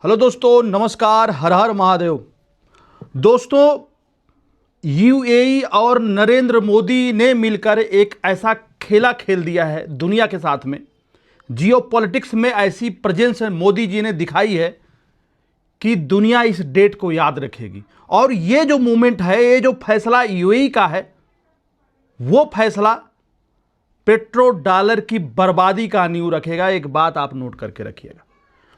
Hello दोस्तों, नमस्कार, हर हर महादेव। दोस्तों, यूएई और नरेंद्र मोदी ने मिलकर एक ऐसा खेला खेल दिया है दुनिया के साथ में। जियोपॉलिटिक्स में ऐसी प्रेजेंस मोदी जी ने दिखाई है कि दुनिया इस डेट को याद रखेगी। और ये जो मूवमेंट है, ये जो फैसला यूएई का है, वो फैसला पेट्रो डॉलर की बर्बादी का नींव रखेगा। एक बात आप नोट करके रखिएगा,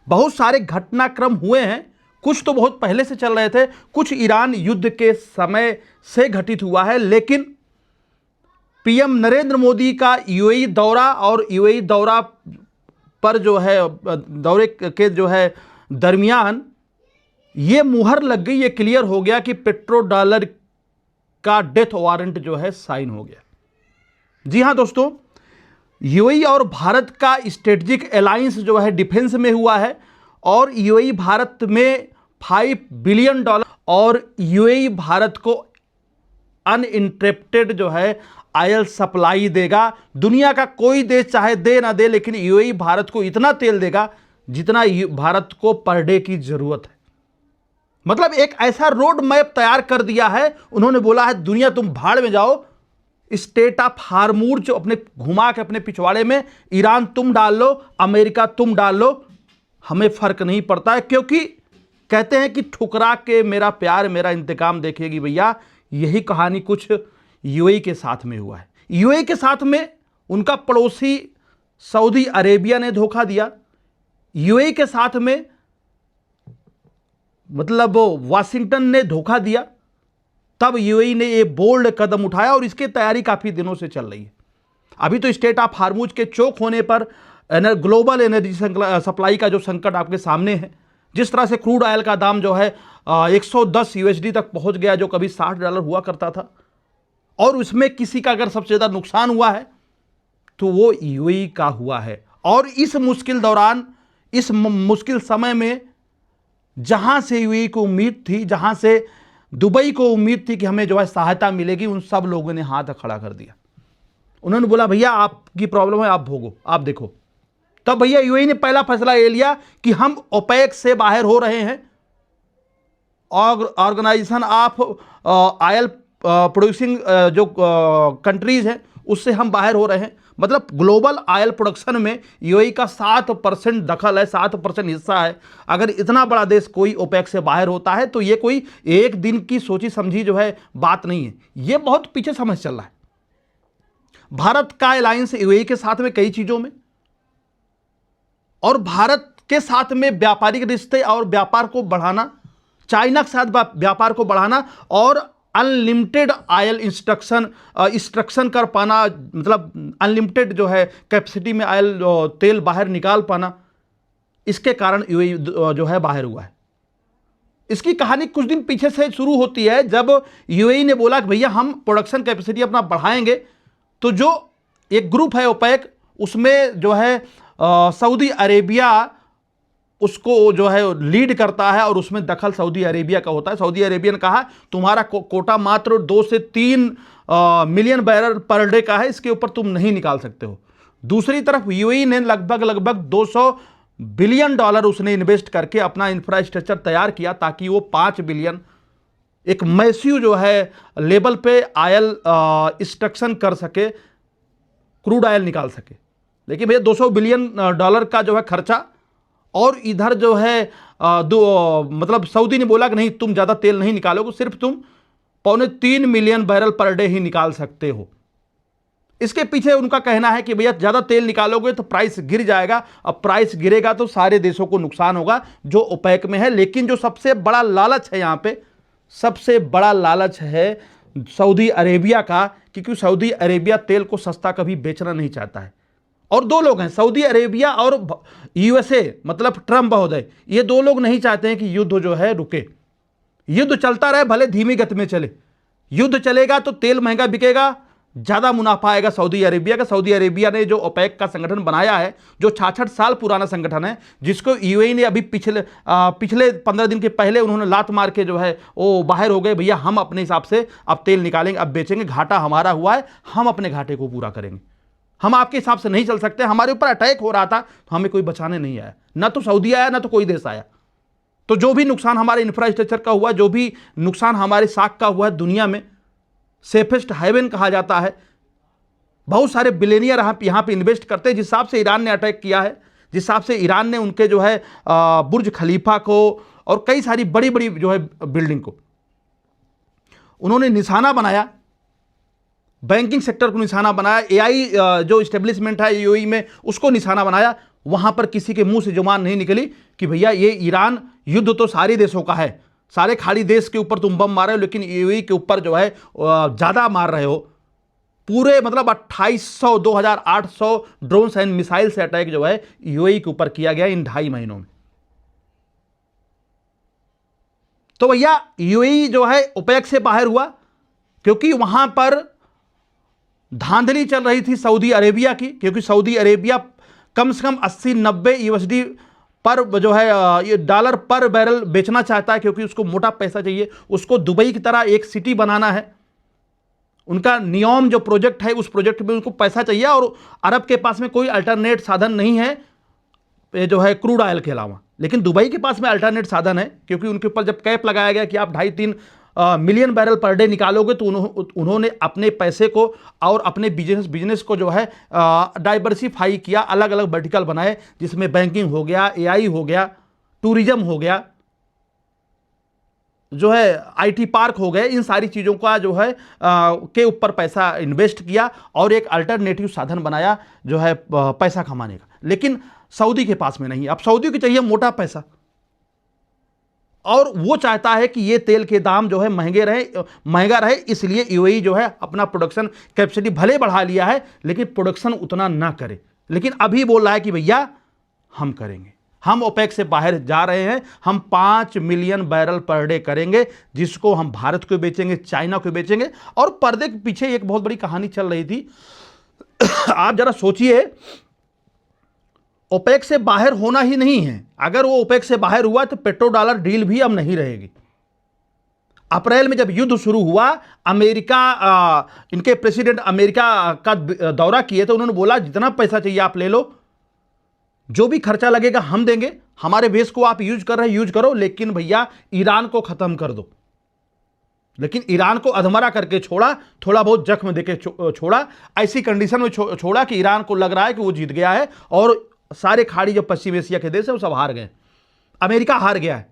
बहुत सारे घटनाक्रम हुए हैं, कुछ तो बहुत पहले से चल रहे थे, कुछ ईरान युद्ध के समय से घटित हुआ है, लेकिन पीएम नरेंद्र मोदी का यूएई दौरा और यूएई दौरा पर जो है दौरे के जो है दरमियान ये मुहर लग गई, ये क्लियर हो गया कि पेट्रो डॉलर का डेथ वारंट जो है साइन हो गया। जी हां दोस्तों, यूएई और भारत का स्ट्रेटेजिक अलायंस जो है डिफेंस में हुआ है और यूएई भारत में $5 बिलियन और यूएई भारत को अनइंटरप्टेड जो है ऑयल सप्लाई देगा। दुनिया का कोई देश चाहे दे ना दे, लेकिन यूएई भारत को इतना तेल देगा जितना भारत को पर डे की जरूरत है। मतलब एक ऐसा रोड मैप तैयार कर दिया है। उन्होंने बोला है दुनिया तुम भाड़ में जाओ, स्टेट ऑफ हार्मूज अपने घुमा के अपने पिछवाड़े में, ईरान तुम डाल लो, अमेरिका तुम डाल लो, हमें फर्क नहीं पड़ता है। क्योंकि कहते हैं कि ठुकरा के मेरा प्यार मेरा इंतकाम देखेगी भैया। यही कहानी कुछ यूएई के साथ में हुआ है। यूएई के साथ में उनका पड़ोसी सऊदी अरेबिया ने धोखा दिया। यूएई के साथ में मतलब वाशिंगटन ने धोखा दिया। तब यूएई ने ये बोल्ड कदम उठाया और इसकी तैयारी काफी दिनों से चल रही है। अभी तो स्टेट ऑफ हार्मूज के चोक होने पर ग्लोबल एनर्जी सप्लाई का जो संकट आपके सामने है, जिस तरह से क्रूड ऑयल का दाम जो है 110 यूएसडी तक पहुंच गया, जो कभी $60 हुआ करता था, और उसमें किसी का अगर सबसे ज्यादा नुकसान हुआ है तो वो यूएई का हुआ है। और इस मुश्किल दौरान, इस मुश्किल समय में जहां से यूएई को उम्मीद थी, जहां से दुबई को उम्मीद थी कि हमें जो है सहायता मिलेगी, उन सब लोगों ने हाथ खड़ा कर दिया। उन्होंने बोला भैया आपकी प्रॉब्लम है, आप भोगो, आप देखो। तब भैया यूएई ने पहला फैसला ये लिया कि हम ओपेक से बाहर हो रहे हैं, ऑर्गेनाइजेशन ऑफ ऑयल प्रोड्यूसिंग जो कंट्रीज हैं उससे हम बाहर हो रहे हैं। मतलब ग्लोबल ऑयल प्रोडक्शन में यूएई का 7% दखल है, 7% हिस्सा है। अगर इतना बड़ा देश कोई ओपेक से बाहर होता है तो ये कोई एक दिन की सोची समझी जो है बात नहीं है, ये बहुत पीछे समझ चल रहा है। भारत का अलायंस यूएई के साथ में कई चीजों में, और भारत के साथ में व्यापारिक रिश्ते और व्यापार को बढ़ाना, चाइना के साथ व्यापार को बढ़ाना और अनलिमिटेड ऑयल इंस्ट्रक्शन कर पाना, मतलब अनलिमिटेड जो है कैपेसिटी में ऑयल तेल बाहर निकाल पाना, इसके कारण यूएई जो है बाहर हुआ है। इसकी कहानी कुछ दिन पीछे से शुरू होती है, जब यूएई ने बोला कि भैया हम प्रोडक्शन कैपेसिटी अपना बढ़ाएंगे। तो जो एक ग्रुप है ओपेक, उसमें जो है सऊदी अरेबिया उसको जो है लीड करता है और उसमें दखल सऊदी अरेबिया का होता है। सऊदी अरेबिया ने कहा तुम्हारा कोटा मात्र 2 से 3 मिलियन बैरल पर डे का है, इसके ऊपर तुम नहीं निकाल सकते हो। दूसरी तरफ यूएई ने लगभग $200 बिलियन उसने इन्वेस्ट करके अपना इंफ्रास्ट्रक्चर तैयार किया ताकि वो 5 बिलियन एक मैसिव जो है लेवल पे ऑयल एक्सट्रैक्शन कर सके, क्रूड ऑयल निकाल सके। लेकिन भैया $200 बिलियन का जो है खर्चा, और इधर जो है मतलब सऊदी ने बोला कि नहीं तुम ज़्यादा तेल नहीं निकालोगे, सिर्फ तुम 2.25 मिलियन बैरल पर डे ही निकाल सकते हो। इसके पीछे उनका कहना है कि भैया ज़्यादा तेल निकालोगे तो प्राइस गिर जाएगा, अब प्राइस गिरेगा तो सारे देशों को नुकसान होगा जो ओपेक में है। लेकिन जो सबसे बड़ा लालच है यहाँ पे, सबसे बड़ा लालच है सऊदी अरेबिया का, क्योंकि सऊदी अरेबिया तेल को सस्ता कभी बेचना नहीं चाहता है। और दो लोग हैं, सऊदी अरेबिया और यूएसए, मतलब ट्रंप महोदय, ये दो लोग नहीं चाहते हैं कि युद्ध जो है रुके। युद्ध चलता रहे, भले धीमी गति में चले। युद्ध चलेगा तो तेल महंगा बिकेगा, ज्यादा मुनाफा आएगा सऊदी अरेबिया का। सऊदी अरेबिया ने जो ओपेक का संगठन बनाया है, जो 66 साल पुराना संगठन है, जिसको यूएई ने अभी पिछले 15 दिन के पहले उन्होंने लात मार के जो है वो बाहर हो गए। भैया हम अपने हिसाब से अब तेल निकालेंगे, अब बेचेंगे, घाटा हमारा हुआ है, हम अपने घाटे को पूरा करेंगे। हम आपके हिसाब से नहीं चल सकते, हमारे ऊपर अटैक हो रहा था तो हमें कोई बचाने नहीं आया, ना तो सऊदी आया ना तो कोई देश आया। तो जो भी नुकसान हमारे इंफ्रास्ट्रक्चर का हुआ, जो भी नुकसान हमारे साख का हुआ है, दुनिया में सेफेस्ट हेवन कहा जाता है। बहुत सारे बिलियनियर यहाँ पे इन्वेस्ट करते हैं। जिस हिसाब से ईरान ने अटैक किया है, जिस हिसाब से ईरान ने उनके जो है बुर्ज खलीफा को और कई सारी बड़ी बड़ी जो है बिल्डिंग को उन्होंने निशाना बनाया, बैंकिंग सेक्टर को निशाना बनाया, एआई जो इस्टेब्लिशमेंट है यूएई में उसको निशाना बनाया, वहां पर किसी के मुंह से जुबान नहीं निकली कि भैया ये ईरान युद्ध तो सारे देशों का है, सारे खाड़ी देश के ऊपर तुम बम मार रहे हो, लेकिन यूएई के ऊपर जो है ज्यादा मार रहे हो। पूरे मतलब 2800 2800 ड्रोन्स एंड मिसाइल से अटैक जो है यूएई के ऊपर किया गया इन 2.5 महीनों में। तो भैया यूएई जो है ओपेक से बाहर हुआ क्योंकि वहां पर धांधली चल रही थी सऊदी अरेबिया की, क्योंकि सऊदी अरेबिया कम से कम 80-90 यूएसडी पर जो है ये डॉलर पर बैरल बेचना चाहता है, क्योंकि उसको मोटा पैसा चाहिए, उसको दुबई की तरह एक सिटी बनाना है। उनका नियम जो प्रोजेक्ट है उस प्रोजेक्ट में उनको पैसा चाहिए, और अरब के पास में कोई अल्टरनेट साधन नहीं है जो है क्रूड ऑयल के अलावा। लेकिन दुबई के पास में अल्टरनेट साधन है, क्योंकि उनके ऊपर जब कैप लगाया गया कि आप 2.5-3 मिलियन बैरल पर डे निकालोगे, तो उन्होंने अपने पैसे को और अपने बिजनेस को जो है डाइवर्सिफाई किया, अलग अलग वर्टिकल बनाए, जिसमें बैंकिंग हो गया, एआई हो गया, टूरिज्म हो गया, जो है आईटी पार्क हो गए, इन सारी चीज़ों का जो है के ऊपर पैसा इन्वेस्ट किया और एक अल्टरनेटिव साधन बनाया जो है पैसा कमाने का। लेकिन सऊदी के पास में नहीं। अब सऊदी को चाहिए मोटा पैसा, और वो चाहता है कि ये तेल के दाम जो है महंगा रहे, इसलिए यूएई जो है अपना प्रोडक्शन कैपेसिटी भले बढ़ा लिया है, लेकिन प्रोडक्शन उतना ना करे। लेकिन अभी बोल रहा है कि भैया हम करेंगे, हम ओपेक से बाहर जा रहे हैं, हम 5 मिलियन बैरल पर डे करेंगे, जिसको हम भारत को बेचेंगे, चाइना को बेचेंगे। और पर्दे के पीछे एक बहुत बड़ी कहानी चल रही थी। आप जरा सोचिए, ओपेक से बाहर होना ही नहीं है, अगर वो ओपेक से बाहर हुआ तो पेट्रो डॉलर डील भी अब नहीं रहेगी। अप्रैल में जब युद्ध शुरू हुआ, अमेरिका इनके प्रेसिडेंट अमेरिका का दौरा किए, तो उन्होंने बोला जितना पैसा चाहिए आप ले लो, जो भी खर्चा लगेगा हम देंगे, हमारे बेस को आप यूज कर रहे हैं यूज करो, लेकिन भैया ईरान को खत्म कर दो। लेकिन ईरान को अधमरा करके छोड़ा, थोड़ा बहुत जख्म देके छोड़ा, ऐसी कंडीशन में छोड़ा कि ईरान को लग रहा है कि वो जीत गया है, और सारे खाड़ी जो पश्चिम एशिया के देश है वो सब हार गए, अमेरिका हार गया है।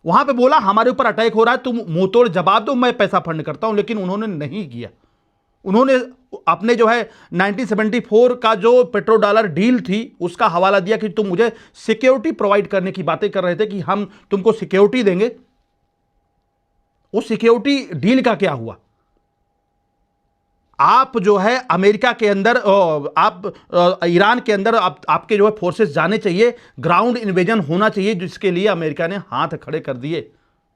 वहां पे बोला हमारे ऊपर अटैक हो रहा है, तुम मुंह तोड़ जवाब दो, मैं पैसा फंड करता हूं। लेकिन उन्होंने नहीं किया। उन्होंने अपने जो है 1974 का जो पेट्रो डॉलर डील थी उसका हवाला दिया कि तुम मुझे सिक्योरिटी प्रोवाइड करने की बातें कर रहे थे कि हम तुमको सिक्योरिटी देंगे। वो सिक्योरिटी डील का क्या हुआ? आप जो है अमेरिका के अंदर, आप ईरान के अंदर आपके जो है फोर्सेस जाने चाहिए, ग्राउंड इन्वेजन होना चाहिए, जिसके लिए अमेरिका ने हाथ खड़े कर दिए।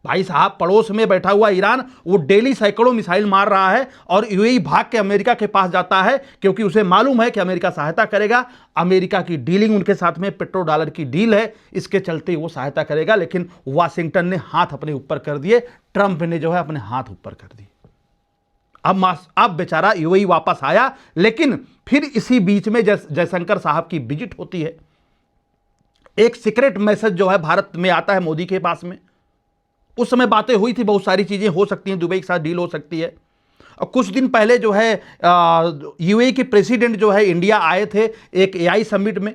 भाई साहब, पड़ोस में बैठा हुआ ईरान वो डेली सैकड़ों मिसाइल मार रहा है, और यूएई भाग के अमेरिका के पास जाता है, क्योंकि उसे मालूम है कि अमेरिका सहायता करेगा। अमेरिका की डीलिंग उनके साथ में पेट्रो डॉलर की डील है, इसके चलते वो सहायता करेगा। लेकिन वाशिंगटन ने हाथ अपने ऊपर कर दिए, ट्रंप ने जो है अपने हाथ ऊपर कर दिए। अब बेचारा यूएई वापस आया, लेकिन फिर इसी बीच में जयशंकर साहब की विजिट होती है। एक सीक्रेट मैसेज जो है भारत में आता है मोदी के पास में। उस समय बातें हुई थी, बहुत सारी चीजें हो सकती हैं, दुबई के साथ डील हो सकती है। और कुछ दिन पहले जो है यूएई के प्रेसिडेंट जो है इंडिया आए थे एक एआई समिट में।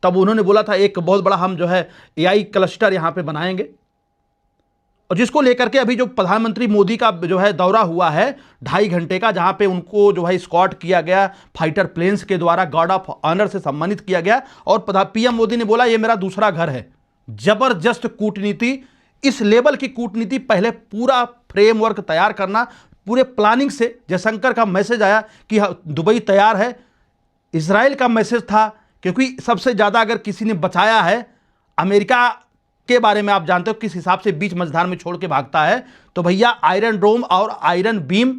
तब उन्होंने बोला था एक बहुत बड़ा हम जो है एआई क्लस्टर यहां पे बनाएंगे, और जिसको लेकर के अभी जो प्रधानमंत्री मोदी का जो है दौरा हुआ है 2.5 घंटे का, जहां पे उनको जो है स्कॉट किया गया फाइटर प्लेन्स के द्वारा, गार्ड ऑफ ऑनर से सम्मानित किया गया। और पीएम मोदी ने बोला ये मेरा दूसरा घर है। जबरदस्त कूटनीति, इस लेवल की कूटनीति, पहले पूरा फ्रेमवर्क तैयार करना, पूरे प्लानिंग से जयशंकर का मैसेज आया कि दुबई तैयार है। इजराइल का मैसेज था, क्योंकि सबसे ज्यादा अगर किसी ने बचाया है अमेरिका के बारे में आप जानते हो किस हिसाब से बीच मझधार में छोड़ के भागता है, तो भैया आयरन डोम और आयरन बीम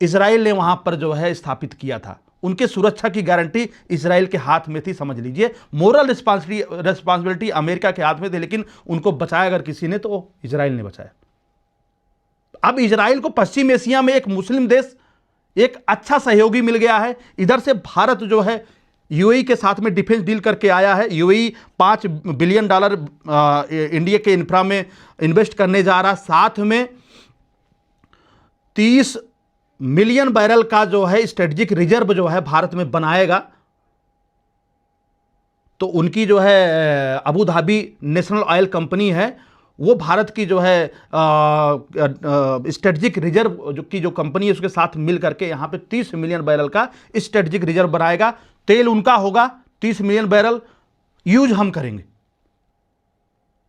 इजराइल ने वहां पर जो है स्थापित किया था। उनके सुरक्षा की गारंटी इजराइल के हाथ में थी, समझ लीजिए। मोरल रिस्पांसिबिलिटी अमेरिका के हाथ में थी, लेकिन उनको बचाया अगर किसी ने तो इजराइल ने बचाया। अब इजराइल को पश्चिम एशिया में एक मुस्लिम देश एक अच्छा सहयोगी मिल गया है। इधर से भारत जो है यूएई के साथ में डिफेंस डील करके आया है। यूएई $5 बिलियन इंडिया के इंफ्रा में इन्वेस्ट करने जा रहा, साथ में 30 मिलियन बैरल का जो है स्ट्रेटेजिक रिजर्व जो है भारत में बनाएगा। तो उनकी जो है Abu Dhabi national oil company है, वो भारत की जो है स्ट्रेटजिक रिजर्व जो कंपनी है उसके साथ मिल करके यहाँ पे 30 मिलियन बैरल का स्ट्रेटजिक रिजर्व बनाएगा। तेल उनका होगा, 30 मिलियन बैरल यूज हम करेंगे।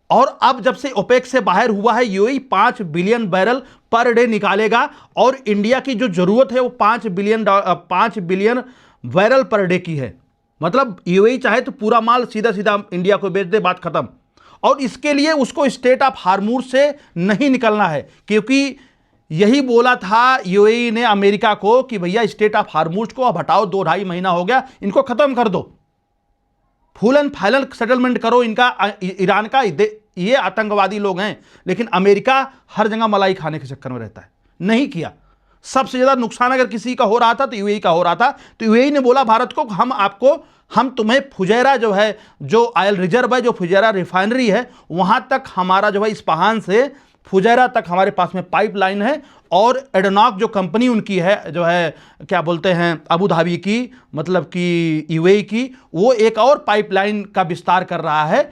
और अब जब से ओपेक से बाहर हुआ है, UAE 5 billion barrel per day निकालेगा और इंडिया की जो जरूरत है वो 5 बिलियन बैरल पर डे की है। मतलब यूएई चाहे तो पूरा माल सीधा सीधा इंडिया को बेच दे, बात खत्म। और इसके लिए उसको स्टेट ऑफ हार्मूज से नहीं निकलना है, क्योंकि यही बोला था यूएई ने अमेरिका को कि भैया स्टेट ऑफ हार्मूज को अब हटाओ, 2-2.5 महीना हो गया, इनको खत्म कर दो, फुल एंड फाइनल सेटलमेंट करो इनका, ईरान का। ये आतंकवादी लोग हैं, लेकिन अमेरिका हर जगह मलाई खाने के चक्कर में रहता है, नहीं किया। सबसे ज्यादा नुकसान अगर किसी का हो रहा था तो यूएई का हो रहा था। तो यूएई ने बोला भारत को, हम तुम्हें फुजैरा जो है, जो ऑयल रिजर्व है, जो फुजैरा रिफाइनरी है, वहां तक हमारा जो है इस्पाहान से फुजैरा तक हमारे पास में पाइपलाइन है। और एडनॉक जो कंपनी उनकी है, जो है क्या बोलते हैं अबू धाबी की, मतलब कि यूएई की, वो एक और पाइपलाइन का विस्तार कर रहा है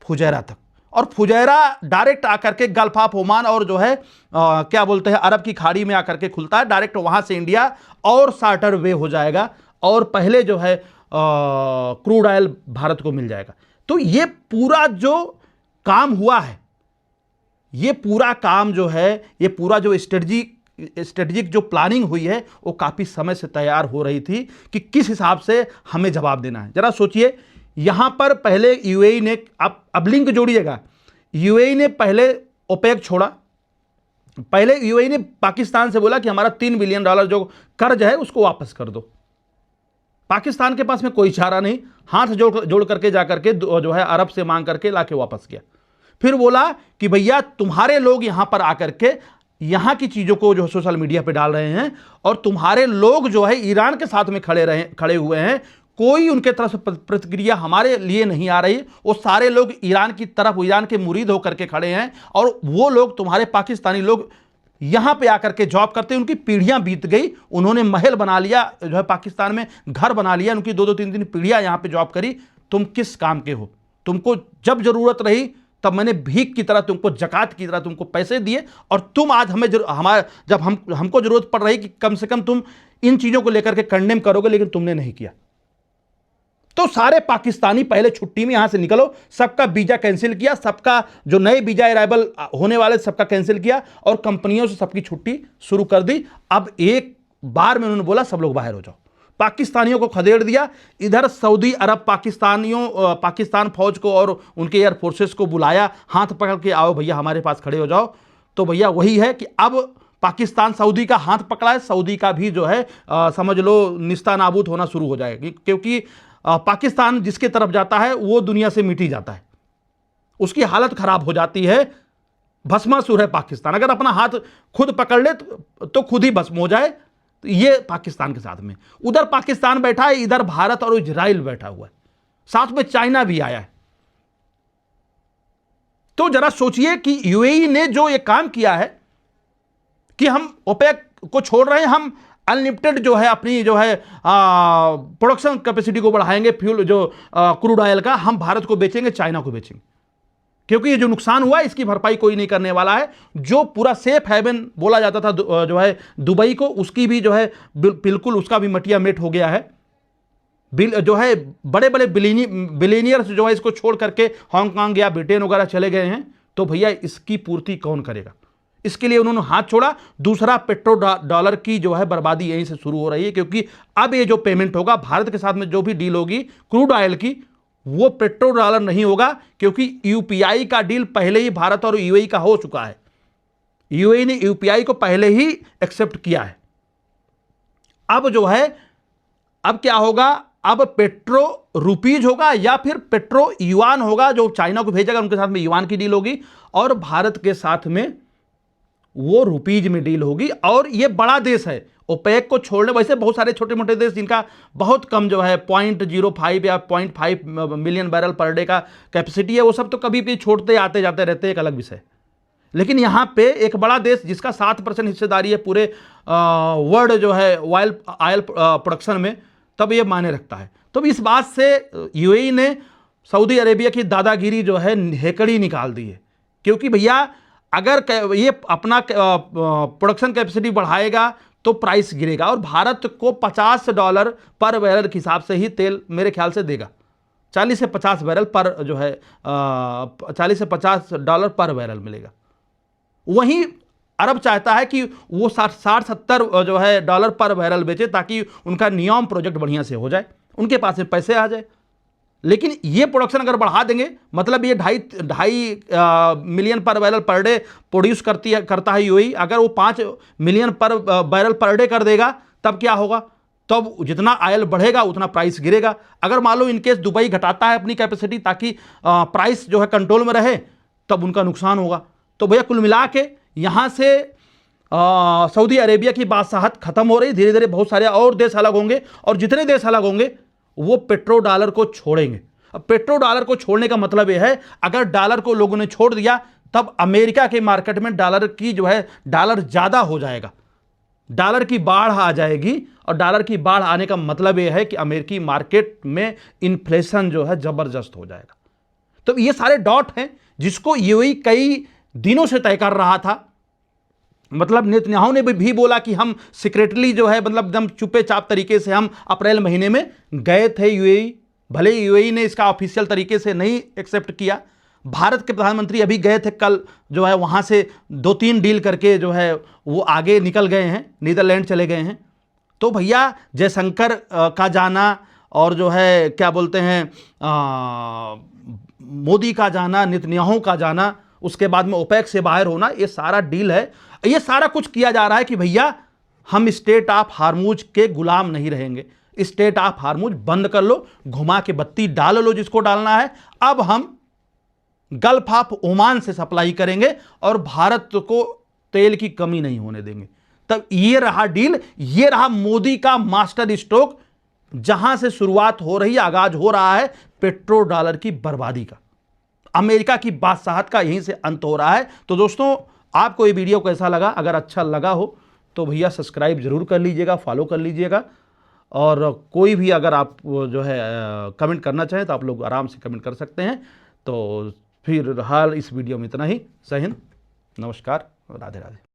फुजैरा तक। और फुजैरा डायरेक्ट आकर के गल्फ ऑफ ओमान और जो है क्या बोलते हैं अरब की खाड़ी में आकर के खुलता है, डायरेक्ट वहां से इंडिया और शार्टर वे हो जाएगा और पहले जो है क्रूड ऑयल भारत को मिल जाएगा। तो ये पूरा जो काम हुआ है, ये पूरा काम जो है, ये पूरा जो स्ट्रेटजिक जो प्लानिंग हुई है, वो काफी समय से तैयार हो रही थी कि किस हिसाब से हमें जवाब देना है। जरा सोचिए, यहां पर पहले यूएई ने, अब लिंक जोड़िएगा, यूएई ने पहले ओपेक छोड़ा, पहले यूएई ने पाकिस्तान से बोला कि हमारा $3 बिलियन जो कर्ज है उसको वापस कर दो। पाकिस्तान के पास में कोई चारा नहीं, हाथ जोड़ करके जाकर के जो है अरब से मांग करके लाके वापस किया। फिर बोला कि भैया तुम्हारे लोग यहां पर आकर के यहां की चीजों को जो सोशल मीडिया पे डाल रहे हैं और तुम्हारे लोग जो है ईरान के साथ में खड़े हुए हैं, कोई उनके तरफ से प्रतिक्रिया हमारे लिए नहीं आ रही। वो सारे लोग ईरान की तरफ, ईरान के मुरीद होकर के खड़े हैं और वो लोग तुम्हारे पाकिस्तानी लोग यहां पे आकर के जॉब करते हैं, उनकी पीढ़ियां बीत गई, उन्होंने महल बना लिया, जो है पाकिस्तान में घर बना लिया, उनकी 2-2, 3-3 पीढ़ियां यहां पे जॉब करी। तुम किस काम के हो? तुमको जब जरूरत रही तब मैंने भीख की तरह तुमको, जकात की तरह तुमको पैसे दिए, और तुम आज जब हमको जरूरत पड़ रही कि कम से कम तुम इन चीजों को लेकर के कंडेम करोगे, लेकिन तुमने नहीं किया। तो सारे पाकिस्तानी पहले छुट्टी में यहां से निकलो, सबका वीजा कैंसिल किया, सबका जो नए वीजा अराइवल होने वाले सबका कैंसिल किया और कंपनियों से सबकी छुट्टी शुरू कर दी। अब एक बार में उन्होंने बोला सब लोग बाहर हो जाओ, पाकिस्तानियों को खदेड़ दिया। इधर सऊदी अरब पाकिस्तान फौज को और उनके एयर फोर्सेस को बुलाया, हाथ पकड़ के आओ भैया हमारे पास खड़े हो जाओ। तो भैया वही है कि अब पाकिस्तान सऊदी का हाथ पकड़ा है, सऊदी का भी जो है समझ लो निस्ता नाबूद होना शुरू हो जाएगी, क्योंकि पाकिस्तान जिसके तरफ जाता है वो दुनिया से मिट ही जाता है, उसकी हालत खराब हो जाती है, भस्मासुर है पाकिस्तान। अगर अपना हाथ खुद पकड़ ले तो खुद ही भस्म हो जाए। तो ये पाकिस्तान के साथ में, उधर पाकिस्तान बैठा है, इधर भारत और इजराइल बैठा हुआ है, साथ में चाइना भी आया है। तो जरा सोचिए कि यूएई ने जो ये काम किया है कि हम ओपेक को छोड़ रहे हैं, हम अनलिमिटेड जो है अपनी जो है प्रोडक्शन कैपेसिटी को बढ़ाएंगे, फ्यूल जो क्रूड ऑयल का हम भारत को बेचेंगे, चाइना को बेचेंगे, क्योंकि ये जो नुकसान हुआ है इसकी भरपाई कोई नहीं करने वाला है। जो पूरा सेफ हेवन बोला जाता था जो है दुबई को, उसकी भी जो है बिल्कुल उसका भी मटिया मेट हो गया है। जो है बड़े बड़े बिलियनियर्स जो है इसको छोड़ करके हांगकांग या ब्रिटेन वगैरह चले गए हैं। तो भैया इसकी पूर्ति कौन करेगा? इसके लिए उन्होंने हाथ छोड़ा। दूसरा, पेट्रो डॉलर की जो है बर्बादी यहीं से शुरू हो रही है, क्योंकि अब ये जो पेमेंट होगा भारत के साथ में, जो भी डील होगी क्रूड ऑयल की, वो पेट्रो डॉलर नहीं होगा, क्योंकि यूपीआई का डील पहले ही भारत और यूएई का हो चुका है। यूएई ने यूपीआई को पहले ही एक्सेप्ट किया है। अब जो है, अब क्या होगा? अब पेट्रो रुपीज होगा या फिर पेट्रो युआन होगा, जो चाइना को भेजेगा उनके साथ में युआन की डील होगी, और भारत के साथ में वो रुपीज में डील होगी। और ये बड़ा देश है, ओपेक को छोड़ने, वैसे बहुत सारे छोटे मोटे देश जिनका बहुत कम जो है 0.05 या 0.5 मिलियन बैरल पर डे का कैपेसिटी है, वो सब तो कभी भी छोड़ते आते जाते रहते हैं, एक अलग विषय। लेकिन यहाँ पे एक बड़ा देश जिसका 7% हिस्सेदारी है पूरे वर्ल्ड जो है ऑयल प्रोडक्शन में, तब ये मायने रखता है। तो इस बात से यूएई ने सऊदी अरेबिया की दादागिरी जो है हेकड़ी निकाल दी है, क्योंकि भैया अगर ये अपना प्रोडक्शन कैपेसिटी बढ़ाएगा तो प्राइस गिरेगा, और भारत को $50 पर बैरल के हिसाब से ही तेल मेरे ख्याल से देगा। 40 से 50 बैरल पर जो है $40 से 50 पर बैरल मिलेगा। वहीं अरब चाहता है कि वो 60-70 जो है डॉलर पर बैरल बेचे, ताकि उनका नियॉम प्रोजेक्ट बढ़िया से हो जाए, उनके पास में पैसे आ जाए। लेकिन ये प्रोडक्शन अगर बढ़ा देंगे, मतलब ये 2.5 मिलियन पर बैरल पर डे प्रोड्यूस करता है यूएई, अगर वो 5 मिलियन पर बैरल पर डे कर देगा, तब क्या होगा? तब जितना ऑयल बढ़ेगा उतना प्राइस गिरेगा। अगर मान लो इनकेस दुबई घटाता है अपनी कैपेसिटी ताकि प्राइस जो है कंट्रोल में रहे, तब उनका नुकसान होगा। तो भैया कुल मिला के यहाँ से सऊदी अरेबिया की बादशाहत खत्म हो रही, धीरे धीरे बहुत सारे और देश अलग होंगे, और जितने देश अलग होंगे वो पेट्रो डॉलर को छोड़ेंगे। अब पेट्रो डॉलर को छोड़ने का मतलब यह है, अगर डॉलर को लोगों ने छोड़ दिया, तब अमेरिका के मार्केट में डॉलर की जो है डॉलर ज्यादा हो जाएगा, डॉलर की बाढ़ आ जाएगी। और डॉलर की बाढ़ आने का मतलब यह है कि अमेरिकी मार्केट में इन्फ्लेशन जो है जबरदस्त हो जाएगा। तो ये सारे डॉट हैं जिसको यूएई कई दिनों से तय कर रहा था। मतलब नेतन्याहू ने भी बोला कि हम सीक्रेटली जो है, मतलब एकदम चुपे चाप तरीके से हम अप्रैल महीने में गए थे यूएई, भले यूएई ने इसका ऑफिशियल तरीके से नहीं एक्सेप्ट किया। भारत के प्रधानमंत्री अभी गए थे कल, जो है वहाँ से 2-3 डील करके जो है वो आगे निकल गए हैं, नीदरलैंड चले गए हैं। तो भैया जयशंकर का जाना और जो है क्या बोलते हैं मोदी का जाना, नेतन्याहू का जाना, उसके बाद में ओपेक से बाहर होना, ये सारा डील है। ये सारा कुछ किया जा रहा है कि भैया हम स्टेट ऑफ हार्मूज के गुलाम नहीं रहेंगे, स्टेट ऑफ हार्मूज बंद कर लो, घुमा के बत्ती डाल लो जिसको डालना है। अब हम गल्फ ऑफ ओमान से सप्लाई करेंगे और भारत को तेल की कमी नहीं होने देंगे। तब ये रहा डील, ये रहा मोदी का मास्टर स्ट्रोक, जहां से शुरुआत हो रही है, आगाज हो रहा है पेट्रो डॉलर की बर्बादी का, अमेरिका की बादशाहत का यहीं से अंत हो रहा है। तो दोस्तों, आपको ये वीडियो कैसा लगा? अगर अच्छा लगा हो तो भैया सब्सक्राइब जरूर कर लीजिएगा, फॉलो कर लीजिएगा, और कोई भी अगर आप जो है कमेंट करना चाहें तो आप लोग आराम से कमेंट कर सकते हैं। तो फिर हाल इस वीडियो में इतना ही। जय हिंद, नमस्कार, राधे राधे।